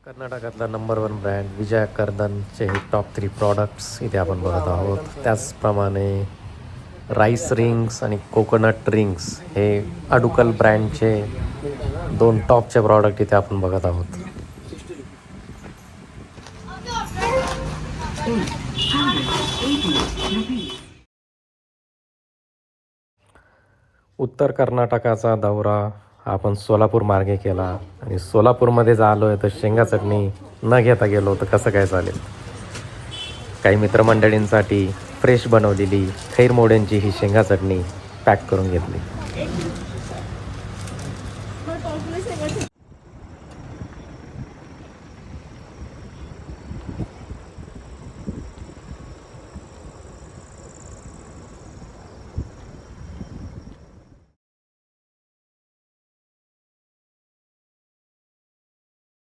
कर्नाटकातला number 1 brand विजय कर्दनचे हे top 3 products इथे आपण बघत आहोत. त्याचप्रमाणे राईस रिंग्स आणि कोकोनट रिंग्स हे अडुकल ब्रँडचे 2 टॉपचे प्रॉडक्ट इथे आपण बघत आहोत. उत्तर कर्नाटकाचा दौरा आपण सोलापूर मार्गे केला आणि सोलापूरमध्ये आलो आहे तर शेंगा चटणी न घेता गेलो तर कसं काय चालेल. काही मित्रमंडळींसाठी फ्रेश बनवलेली खैर मोड्यांची ही शेंगा चटणी पॅक करून घेतली.